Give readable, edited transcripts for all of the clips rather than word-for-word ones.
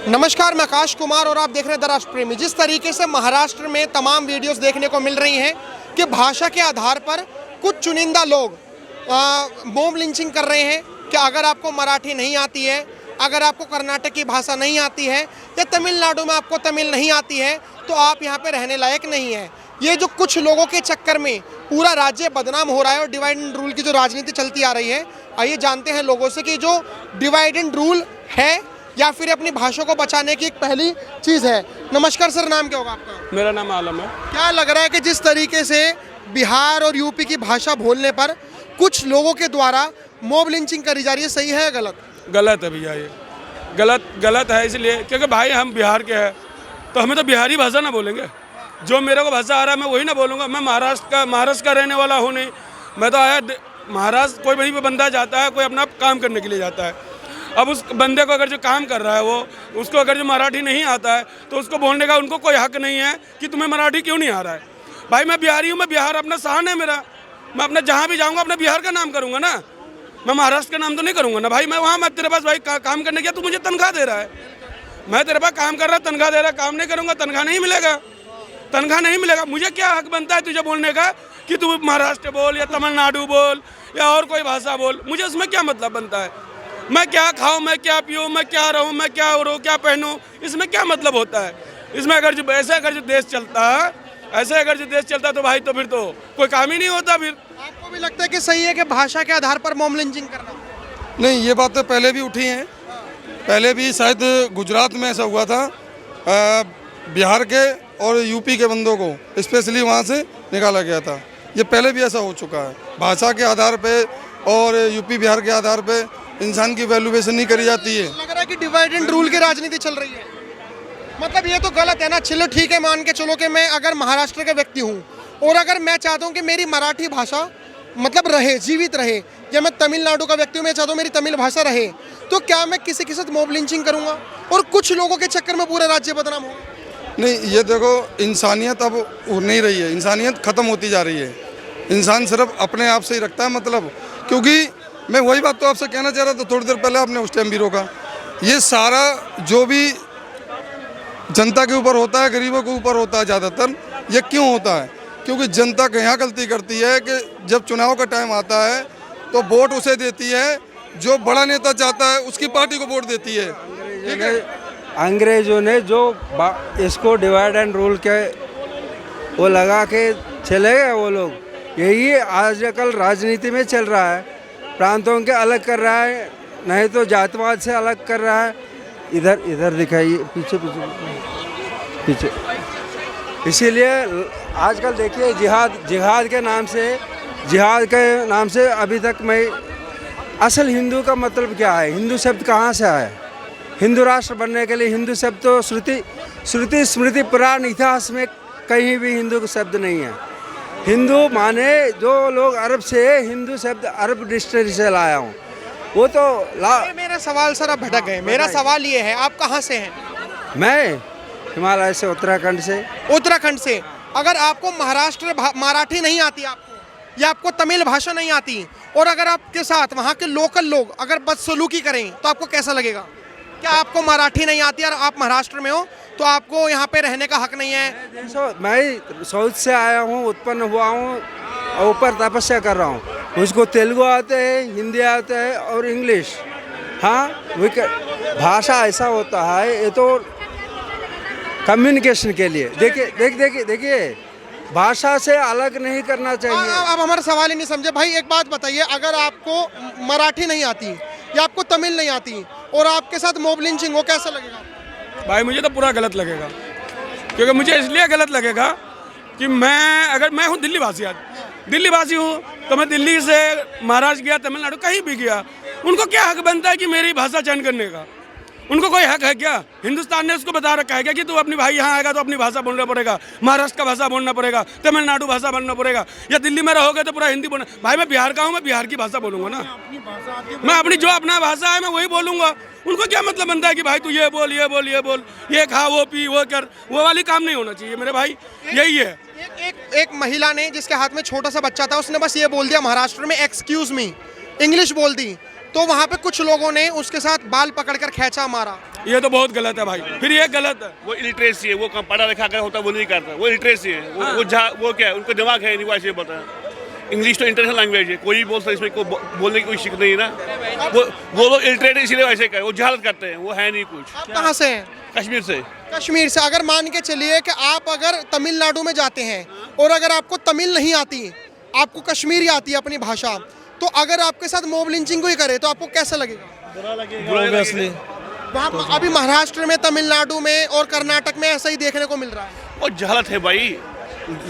नमस्कार, मैं आकाश कुमार और आप देख रहे हैं द राष्ट्र प्रेमी। जिस तरीके से महाराष्ट्र में तमाम वीडियोस देखने को मिल रही हैं कि भाषा के आधार पर कुछ चुनिंदा लोग मॉब लिंचिंग कर रहे हैं कि अगर आपको मराठी नहीं आती है, अगर आपको कर्नाटक की भाषा नहीं आती है या तमिलनाडु में आपको तमिल नहीं आती है तो आप यहाँ पे रहने लायक नहीं है। ये जो कुछ लोगों के चक्कर में पूरा राज्य बदनाम हो रहा है और डिवाइड एंड रूल की जो राजनीति चलती आ रही है, आइए जानते हैं लोगों से कि जो डिवाइड एंड रूल है या फिर अपनी भाषा को बचाने की एक पहली चीज़ है। नमस्कार सर, नाम क्या होगा आपका? मेरा नाम आलम है। क्या लग रहा है कि जिस तरीके से बिहार और यूपी की भाषा बोलने पर कुछ लोगों के द्वारा मॉब लिंचिंग करी जा रही है, सही है या गलत? गलत है भैया, ये गलत है इसलिए क्योंकि भाई हम बिहार के हैं तो हमें तो बिहारी भाषा ना बोलेंगे। जो मेरे को भाषा आ रहा है मैं वही ना बोलूँगा। मैं महाराष्ट्र का रहने वाला हूँ नहीं। मैं तो आया महाराष्ट्र, कोई वहीं पर बंदा जाता है, कोई अपना काम करने के लिए जाता है। अब उस बंदे को अगर जो काम कर रहा है वो उसको अगर जो मराठी नहीं आता है तो उसको बोलने का उनको कोई हक नहीं है कि तुम्हें मराठी क्यों नहीं आ रहा है। भाई मैं बिहारी हूँ, मैं बिहार अपना शान है मेरा। मैं अपना जहाँ भी जाऊँगा अपना बिहार का नाम करूँगा ना, मैं महाराष्ट्र का नाम तो नहीं करूँगा ना भाई। मैं वहाँ मैं तेरे पास भाई काम करने गया, तू मुझे तनख्वाह दे रहा है, मैं तेरे पास काम कर रहा हूँ, तनख्वाह दे रहा है, काम नहीं करूँगा तनख्वाह नहीं मिलेगा, तनख्वाह नहीं मिलेगा। मुझे क्या हक बनता है तुझे बोलने का कि तू महाराष्ट्र बोल या तमिलनाडु बोल या और कोई भाषा बोल? मुझे उसमें क्या मतलब बनता है? मैं क्या खाऊं, मैं क्या पीऊं, मैं क्या रहूं, मैं क्या उड़ूं, क्या पहनूं, इसमें क्या मतलब होता है? इसमें अगर जो देश चलता है, ऐसे अगर जो देश चलता है तो भाई तो फिर तो कोई काम ही नहीं होता। फिर आपको भी लगता है कि सही है कि भाषा के आधार पर मॉब लिंचिंग करना? नहीं, ये बातें पहले भी उठी हैं। पहले भी शायद गुजरात में ऐसा हुआ था, बिहार के और यूपी के बंदों को स्पेशली वहाँ से निकाला गया था। ये पहले भी ऐसा हो चुका है। भाषा के आधार पे और यूपी बिहार के आधार पे इंसान की वैल्यूएशन नहीं करी जाती है। लग रहा है कि डिवाइड एंड रूल की राजनीति चल रही है। मतलब ये तो गलत है ना। चलो ठीक है, मान के चलो कि मैं अगर महाराष्ट्र का व्यक्ति हूँ और अगर मैं चाहता हूँ कि मेरी मराठी भाषा मतलब रहे, जीवित रहे, या मैं तमिलनाडु का व्यक्ति हूँ, मैं चाहता हूँ मेरी तमिल भाषा रहे, तो क्या मैं किसी के साथ मॉब लिंचिंग करूँगा और कुछ लोगों के चक्कर में पूरा राज्य बदनाम होगा? नहीं, ये देखो, इंसानियत अब उड़ नहीं रही है, इंसानियत ख़त्म होती जा रही है। इंसान सिर्फ अपने आप से ही रखता है मतलब। क्योंकि मैं वही बात तो आपसे कहना चाह रहा था थोड़ी देर पहले, आपने उस टाइम भी रोका। ये सारा जो भी जनता के ऊपर होता है, गरीबों के ऊपर होता है ज़्यादातर। ये क्यों होता है? क्योंकि जनता यहाँ गलती करती है कि जब चुनाव का टाइम आता है तो वोट उसे देती है जो बड़ा नेता चाहता है, उसकी पार्टी को वोट देती है। अंग्रेजों ने जो इसको डिवाइड एंड रूल के वो लगा के चले गए वो लोग। यही आजकल राजनीति में चल रहा है। प्रांतों के अलग कर रहा है, नहीं तो जातिवाद से अलग कर रहा है। इधर दिखाइए, पीछे पीछे पीछे। इसीलिए आजकल देखिए जिहाद के नाम से अभी तक मैं असल हिंदू का मतलब क्या है, हिंदू शब्द कहाँ से आया? हिंदू राष्ट्र बनने के लिए हिंदू शब्द तो श्रुति स्मृति पुराण इतिहास में कहीं भी हिंदू का शब्द नहीं है। हिंदू माने जो लोग अरब से, हिंदू शब्द अरब डिक्शनरी से लाया हूँ, वो तो मेरा सवाल सर, आप भटक गए। मेरा सवाल ये है, आप कहाँ से हैं? मैं हिमालय से, उत्तराखंड से। उत्तराखंड से। अगर आपको मराठी नहीं आती आपको, या आपको तमिल भाषा नहीं आती, और अगर आपके साथ वहाँ के लोकल लोग अगर बदसलूकी करें तो आपको कैसा लगेगा? क्या आपको मराठी नहीं आती और आप महाराष्ट्र में हो तो आपको यहाँ पे रहने का हक नहीं है? मैं साउथ से आया हूँ, उत्पन्न हुआ हूँ और ऊपर तपस्या कर रहा हूँ। मुझको तेलुगु आते हैं, हिंदी आते हैं और इंग्लिश। हाँ, भाषा ऐसा होता है, ये तो कम्युनिकेशन के लिए। देखिए भाषा से अलग नहीं करना चाहिए। अब हमारा सवाल ही नहीं समझे भाई। एक बात बताइए, अगर आपको मराठी नहीं आती या आपको तमिल नहीं आती और आपके साथ मॉब लिंचिंग हो, कैसा लगेगा? भाई मुझे तो पूरा गलत लगेगा। क्योंकि मुझे इसलिए गलत लगेगा कि मैं हूँ दिल्ली वासी हूँ, तो मैं दिल्ली से महाराष्ट्र गया, तमिलनाडु कहीं भी गया, उनको क्या हक बनता है कि मेरी भाषा चयन करने का? उनको कोई हक है क्या? हिंदुस्तान ने उसको बता रखा है क्या कि तू अपनी भाई यहाँ आएगा तो अपनी भाषा बोलना पड़ेगा, महाराष्ट्र का भाषा बोलना पड़ेगा, तमिलनाडु भाषा बोलना पड़ेगा, या दिल्ली में रहोगे तो पूरा हिंदी बोलना? भाई मैं बिहार का हूँ, मैं बिहार की भाषा बोलूँगा ना। मैं अपनी जो अपना भाषा है मैं वही बोलूँगा। उनको क्या मतलब बनता है कि भाई तू ये बोल, ये खा, वो पी, वो कर, वो वाली काम नहीं होना चाहिए मेरे भाई। यही है। एक महिला ने, जिसके हाथ में छोटा सा बच्चा था, उसने बस ये बोल दिया महाराष्ट्र में एक्सक्यूज मी, इंग्लिश बोल दी, तो वहाँ पे कुछ लोगों ने उसके साथ बाल पकड़कर खींचा मारा। ये तो बहुत गलत है भाई, फिर ये गलत है। वो इलिटरेसी है, वो कम पढ़ा लिखा अगर होता वो नहीं करता, वो इलिटरेसी है। वो क्या है, उनको दिमाग है नहीं, वो ऐसे बताया। इंग्लिश तो इंटरनेशनल लैंग्वेज है, कोई बोल सकता है, इसमें कोई बोलने की कोई शिक नहीं है ना। वो लोग इलिटरेट इसीलिए वैसे कहे, वो जहालत करते हैं, वो है नहीं कुछ। आप कहाँ से हैं? कश्मीर से। कश्मीर से। अगर मान के चलिए कि आप अगर तमिलनाडु में जाते हैं और अगर आपको तमिल नहीं आती, आपको कश्मीरी आती है अपनी भाषा, तो अगर आपके साथ मॉब लिंचिंग कोई करे तो आपको कैसा लगेगा? बुरा लगेगा। वहाँ अभी महाराष्ट्र में, तमिलनाडु में और कर्नाटक में ऐसा ही देखने को मिल रहा है। और जहालत है भाई,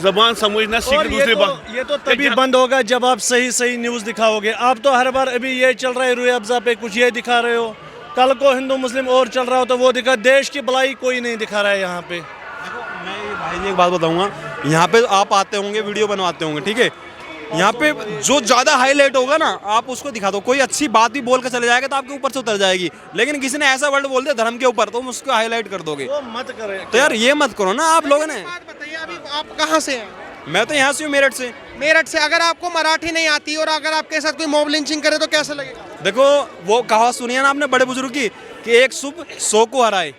जबान समझना सीख दूसरी बात। ये तो तभी बंद होगा जब आप सही सही न्यूज़ दिखाओगे। आप तो हर बार अभी ये चल रहा है रूए अफ़ज़ा पे कुछ ये दिखा रहे हो, कल को हिंदू मुस्लिम और चल रहा हो तो वो दिखा। देश की भलाई कोई नहीं दिखा रहा है यहाँ पे। मैं भाई जी एक बात बताऊंगा, यहाँ पे आप आते होंगे, वीडियो बनवाते होंगे, ठीक है, यहाँ पे जो ज़्यादा हाईलाइट होगा ना आप उसको दिखा दो। कोई अच्छी बात भी बोल कर चले जाएगा तो आपके ऊपर से उतर जाएगी, लेकिन किसी ने ऐसा वर्ड बोल दिया धर्म के ऊपर तो हम उसको हाईलाइट कर दोगे। वो मत करें तो यार ये मत करो ना आप लोगों ने। बात बताइए, अभी आप कहाँ से हैं? मैं तो यहाँ से हूँ, मेरठ से। मेरठ से। अगर आपको मराठी नहीं आती और अगर आपके साथ कोई मॉब लिंचिंग करे तो कैसा लगेगा? देखो वो कहावत सुनी है ना आपने बड़े बुजुर्ग की कि एक शुभ 100 को हराए।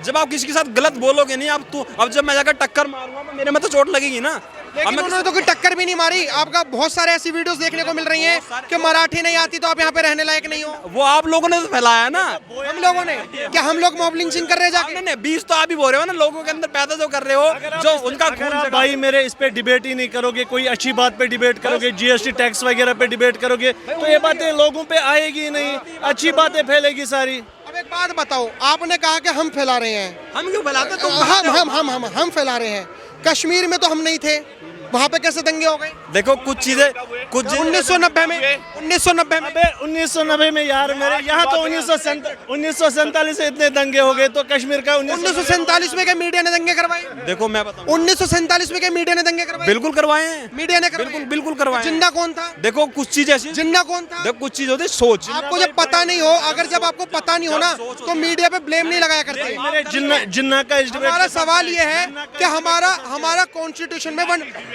जब आप किसी के साथ गलत बोलोगे नहीं, आप तो अब जब मैं जाकर टक्कर मारूंगा तो मेरे में तो चोट लगेगी ना। लेकिन उन्होंने तो कोई टक्कर भी नहीं मारी। आपका बहुत सारे ऐसी वीडियोस देखने को मिल रही हैं कि मराठी नहीं आती तो आप यहाँ पे रहने लायक नहीं हो। वो आप लोगों ने तो फैलाया ना। हम लोगों ने क्या, हम लोग मॉब लिंचिंग कर रहे हैं जाके? नहीं, 20 तो आप ही बोल रहे हो ना, लोगों के अंदर पैदा जो कर रहे हो, जो उनका अगर आप भाई मेरे इस पे डिबेट ही नहीं करोगे, कोई अच्छी बात पे डिबेट करोगे, जीएसटी टैक्स वगैरह पे डिबेट करोगे तो ये बातें लोगों पे आएगी ही नहीं, अच्छी बातें फैलेगी सारी। अब एक बात बताओ, आपने कहा कि हम फैला रहे हैं। हम क्यों फैलाते? तुम हम फैला रहे हैं। कश्मीर में तो हम नहीं थे, वहाँ पे कैसे दंगे हो गए? देखो कुछ चीजें, कुछ 1990 में 1990 में यार मेरे यहाँ तो 1947 से इतने दंगे हो गए, तो कश्मीर का 1947 में क्या मीडिया ने दंगे करवाए? देखो मैं बताऊं, 1947 में क्या मीडिया ने दंगे करवाए? बिल्कुल करवाए हैं, मीडिया ने करवाए। बिल्कुल करवाए हैं। जिंदा कौन था? देखो कुछ चीज ऐसी, जिंदा कौन था? देखो कुछ चीज होती है सोच। आपको जब पता नहीं हो, अगर जब आपको पता नहीं हो ना तो मीडिया पे ब्लेम नहीं लगाया करते। मेरे जिन्ना का इस हमारा सवाल ये है कि हमारा कॉन्स्टिट्यूशन में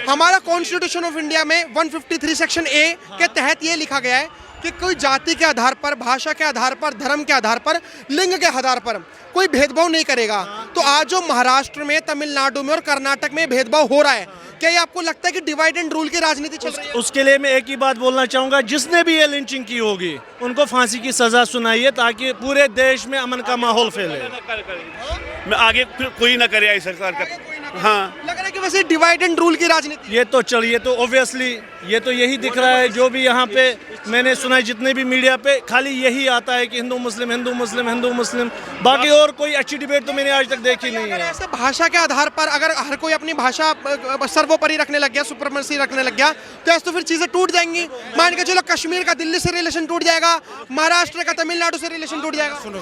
हमारा कॉन्स्टिट्यूशन ऑफ इंडिया में 153 सेक्शन ए के तहत ये लिखा गया है कि कोई जाति के आधार पर, भाषा के आधार पर, धर्म के आधार पर, लिंग के आधार पर कोई भेदभाव नहीं करेगा। तो आज जो महाराष्ट्र में, तमिलनाडु में और कर्नाटक में भेदभाव हो रहा है, क्या ये आपको लगता है कि डिवाइड एंड रूल की राजनीति चल रही है? उसके लिए मैं एक ही बात बोलना चाहूंगा, जिसने भी ये लिंचिंग की होगी उनको फांसी की सजा सुनाइए ताकि पूरे देश में अमन का माहौल फैले। मैं आगे फिर कोई ना करे ऐसी सरकार का। हाँ, लग रहा है कि वैसे डिवाइड एंड रूल की राजनीति। ये तो चलिए, तो ऑब्वियसली ये तो यही दिख रहा है। जो भी यहाँ पे मैंने सुना है, जितने भी मीडिया पे खाली यही आता है कि हिंदू मुस्लिम हिंदू मुस्लिम हिंदू मुस्लिम, बाकी और कोई अच्छी डिबेट तो मैंने आज तक देखी नहीं अगर है। ऐसे भाषा के आधार पर अगर हर कोई अपनी भाषा सर्वोपरि रखने लग गया, सुपरमेसी रखने लग गया, तो ऐसे तो फिर चीजें टूट जाएंगी। मान के चलो कश्मीर का दिल्ली से रिलेशन टूट जाएगा, महाराष्ट्र का तमिलनाडु से रिलेशन टूट जाएगा। सुनो,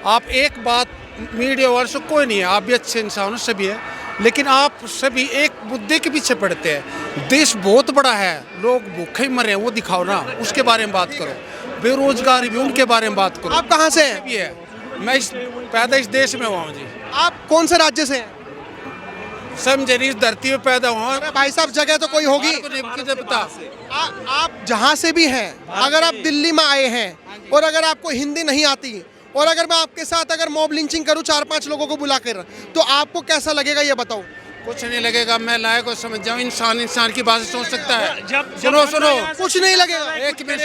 आप एक बात, मीडिया वर्ष कोई नहीं है, आप भी अच्छे इंसान हो, सभी है, लेकिन आप सभी एक मुद्दे के पीछे पड़ते हैं। देश बहुत बड़ा है, लोग भूखे मरे हैं, वो दिखाओ ना, उसके बारे में बात करो। बेरोजगारी भी, उनके बारे में बात करो। आप कहाँ से हैं? भी है, मैं पैदा इस देश में हुआ हूँ जी। आप कौन से राज्य से हैं? समझे नहीं, इस धरती में पैदा हुआ। अरे भाई साहब, जगह तो कोई होगी। पता आप जहाँ से भी हैं, अगर आप दिल्ली में आए हैं और अगर आपको हिंदी नहीं आती और अगर मैं आपके साथ अगर मॉब लिंचिंग करूं 4-5 लोगों को बुलाकर, तो आपको कैसा लगेगा ये बताओ? कुछ नहीं लगेगा, मैं लायक को समझ जाऊँ। इंसान की भाषा सोच सकता है। सुनो, कुछ नहीं लगेगा। एक मिनट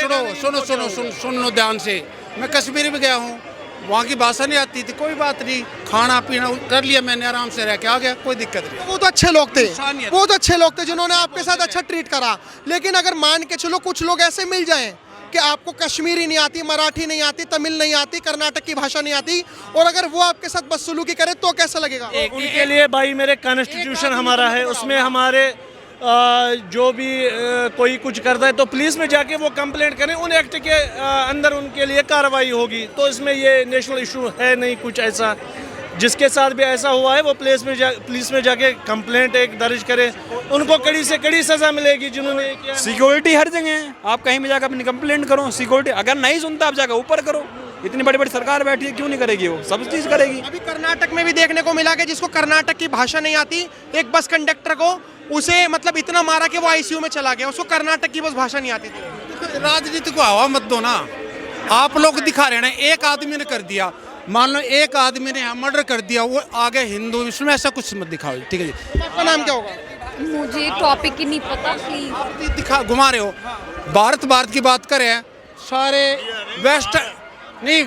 सुनो ध्यान से। मैं कश्मीर में गया हूँ, वहाँ की भाषा नहीं आती थी, कोई बात नहीं, खाना पीना कर लिया मैंने, आराम से रह के आ गया, कोई दिक्कत नहीं। वो तो अच्छे लोग थे, इंसानियत। वो तो अच्छे लोग थे जिन्होंने आपके साथ अच्छा ट्रीट करा। लेकिन अगर मान के चलो कुछ लोग ऐसे मिल जाएं कि आपको कश्मीरी नहीं आती, मराठी नहीं आती, तमिल नहीं आती, कर्नाटक की भाषा नहीं आती, और अगर वो आपके साथ बदसलूकी करे तो कैसा लगेगा? उनके लिए भाई मेरे कॉन्स्टिट्यूशन हमारा है, उसमें हमारे जो भी कोई कुछ करता है तो पुलिस में जाके वो कंप्लेंट करें, उन एक्ट के अंदर उनके लिए कार्रवाई होगी। तो इसमें ये नेशनल इशू है नहीं कुछ ऐसा। जिसके साथ भी ऐसा हुआ है वो पुलिस में जाके कंप्लेंट एक दर्ज करे, उनको कड़ी से कड़ी सजा मिलेगी जिन्होंने किया। सिक्योरिटी हर जगह है, आप कहीं भी जाकर अपनी कंप्लेंट करो। सिक्योरिटी अगर नहीं सुनता आप जाकर ऊपर करो। इतनी बड़ी बड़ी सरकार बैठी है, क्यों नहीं करेगी? वो सब चीज़ करेगी। अभी कर्नाटक में भी देखने को मिला कि जिसको कर्नाटक की भाषा नहीं आती, एक बस कंडक्टर को उसे मतलब इतना मारा कि वो आईसीयू में चला गया, उसको कर्नाटक की बस भाषा नहीं आती थी। राजनीति को हवा मत दो ना, आप लोग दिखा रहे हैं ना, एक आदमी ने कर दिया, मान लो एक आदमी ने मर्डर कर दिया, वो आगे हिंदू मुस्लिम ऐसा कुछ मत दिखाओ, ठीक है जी। आपका नाम क्या होगा? मुझे टॉपिक ही नहीं पता प्लीज। आप दिखा घुमा रहे हो। भारत की बात करें, सारे वेस्टर्न नहीं,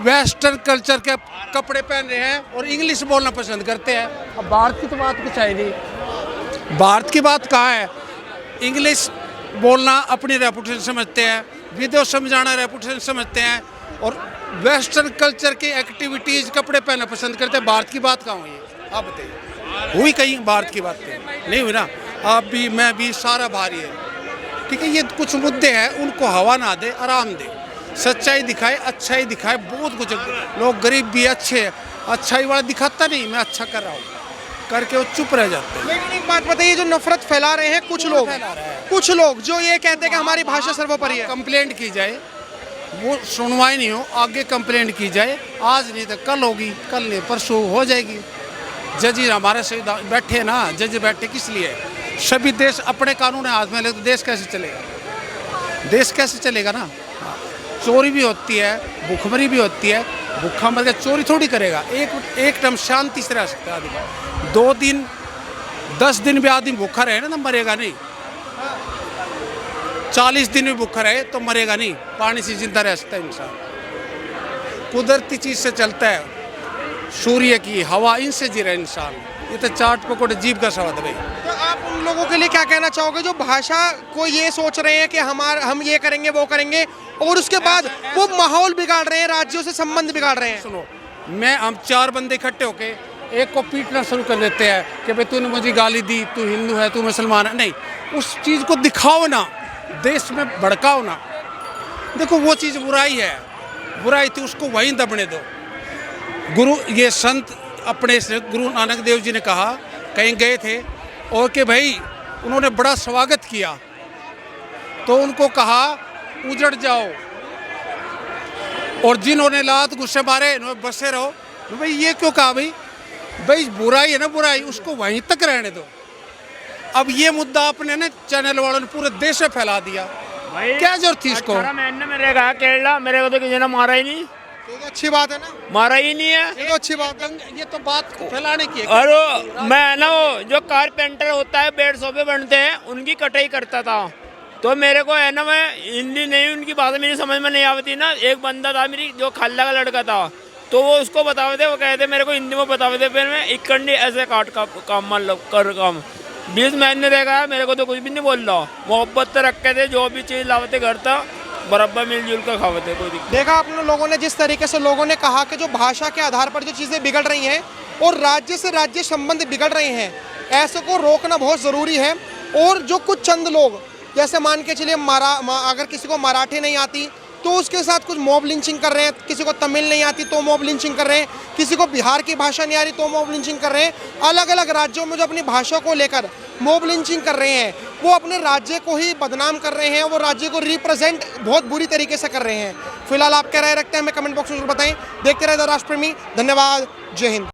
वेस्टर्न कल्चर के कपड़े पहन रहे हैं और इंग्लिश बोलना पसंद करते हैं। अब भारत की तो बात कुछ है नहीं, भारत की बात कहाँ है? इंग्लिश बोलना अपनी रेपुटेशन समझते हैं, विदेशों में जाना रेपुटेशन समझते हैं, और वेस्टर्न कल्चर की एक्टिविटीज़ कपड़े पहनना पसंद करते हैं। भारत की बात कहाँ हुई है? आप बताइए, हुई कहीं भारत की बात नहीं हुई ना? आप भी, मैं भी, सारा भारी है, ठीक है। ये कुछ मुद्दे हैं, उनको हवा ना दे, आराम दे, सच्चाई दिखाए, अच्छाई दिखाए। बहुत कुछ लोग गरीब भी अच्छे हैं, अच्छाई वाला दिखाता नहीं, मैं अच्छा कर रहा हूँ करके वो चुप रह जाते हैं। लेकिन एक बात बताइए, जो नफरत फैला रहे हैं कुछ लोग जो ये कहते हैं कि हमारी भाषा सर्वोपरि है। कंप्लेंट की जाए, वो सुनवाई नहीं हो, आगे कंप्लेंट की जाए, आज नहीं तो कल होगी, कल नहीं परसों हो जाएगी। जज हमारे से बैठे ना, जज बैठे किस लिए? सभी देश अपने कानून हाथ में ले तो देश कैसे चलेगा? देश कैसे चलेगा ना? चोरी भी होती है, भूखमरी भी होती है, भूखा मर गया चोरी थोड़ी करेगा। एक टाइम शांति से रह सकता है आदमी, 2 दिन 10 दिन भी आदमी भूखा रहे ना, मरेगा नहीं। 40 दिन भी भूखा रहे तो मरेगा नहीं, पानी से जिंदा रह सकता है इंसान। कुदरती चीज़ से चलता है, सूर्य की हवा, इनसे जी रहा है इंसान। ये तो चाट पकौड़े जीभ का स्वाद है भाई। तो आप उन लोगों के लिए क्या कहना चाहोगे जो भाषा को ये सोच रहे हैं कि हम ये करेंगे वो करेंगे, और उसके बाद वो माहौल बिगाड़ रहे हैं, राज्यों से संबंध बिगाड़ रहे हैं? सुनो, हम 4 बंदे इकट्ठे होके एक को पीटना शुरू कर देते हैं कि भाई तूने मुझे गाली दी, तू हिंदू है, तू मुसलमान है। नहीं, उस चीज़ को दिखाओ ना, देश में भड़काओ ना। देखो वो चीज़ बुराई है, बुराई थी, उसको वहीं दबने दो। ये संत अपने से गुरु नानक देव जी ने कहा, कहीं गए थे और कि भाई उन्होंने बड़ा स्वागत किया, तो उनको कहा उजड़ जाओ, और जिन्होंने लात गुस्से मारे बसे रहो। भाई ये क्यों कहा? भाई बुराई है ना, बुराई उसको वहीं तक रहने दो। अब ये मुद्दा आपने ना चैनल वालों ने पूरे देश में फैला दिया, क्या जरूरत थी इसको? मेरे कहा केरला, मेरे को तो किसी ने मारा ही नहीं। तो अच्छी बात है ना, मारा ही नहीं है, ये तो अच्छी बात है। ये तो बात फैलाने की है। और मैं ना वो जो कारपेंटर होता है, बेड सोफे बनते हैं, उनकी कटाई करता था। तो मेरे को है ना, मैं हिंदी नहीं, उनकी भाषा मेरी समझ में नहीं आती ना। एक बंदा था मेरी जो खाला का लड़का था, तो वो उसको बतावे थे, वो कहते मेरे को हिंदी में बतावे थे, फिर मैं इकंडी ऐसे काट का काम मतलब कर काम 20 महीने देखा, मेरे को तो कुछ भी नहीं बोल रहा। मोहब्बत से रखे थे, जो भी चीज़ लावते घर था बराबर मिलजुल कर खाते, कोई दिक्कत। देखा आपने लोगों ने जिस तरीके से लोगों ने कहा कि जो भाषा के आधार पर जो चीज़ें बिगड़ रही हैं और राज्य से राज्य संबंध बिगड़ रहे हैं, ऐसे को रोकना बहुत ज़रूरी है। और जो कुछ चंद लोग, जैसे मान के चलिए अगर किसी को मराठी नहीं आती तो उसके साथ कुछ मॉब लिंचिंग कर रहे हैं, किसी को तमिल नहीं आती तो मॉब लिंचिंग कर रहे हैं, किसी को बिहार की भाषा नहीं आ रही तो मॉब लिंचिंग कर रहे हैं। अलग अलग राज्यों में जो अपनी भाषा को लेकर मॉब लिंचिंग कर रहे हैं, वो अपने राज्य को ही बदनाम कर रहे हैं, वो राज्य को रिप्रेजेंट बहुत बुरी तरीके से कर रहे हैं। फिलहाल आप क्या राय रखते हैं हमें कमेंट बॉक्स में बताएं। देखते रहे द राष्ट्रप्रेमी। धन्यवाद, जय हिंद।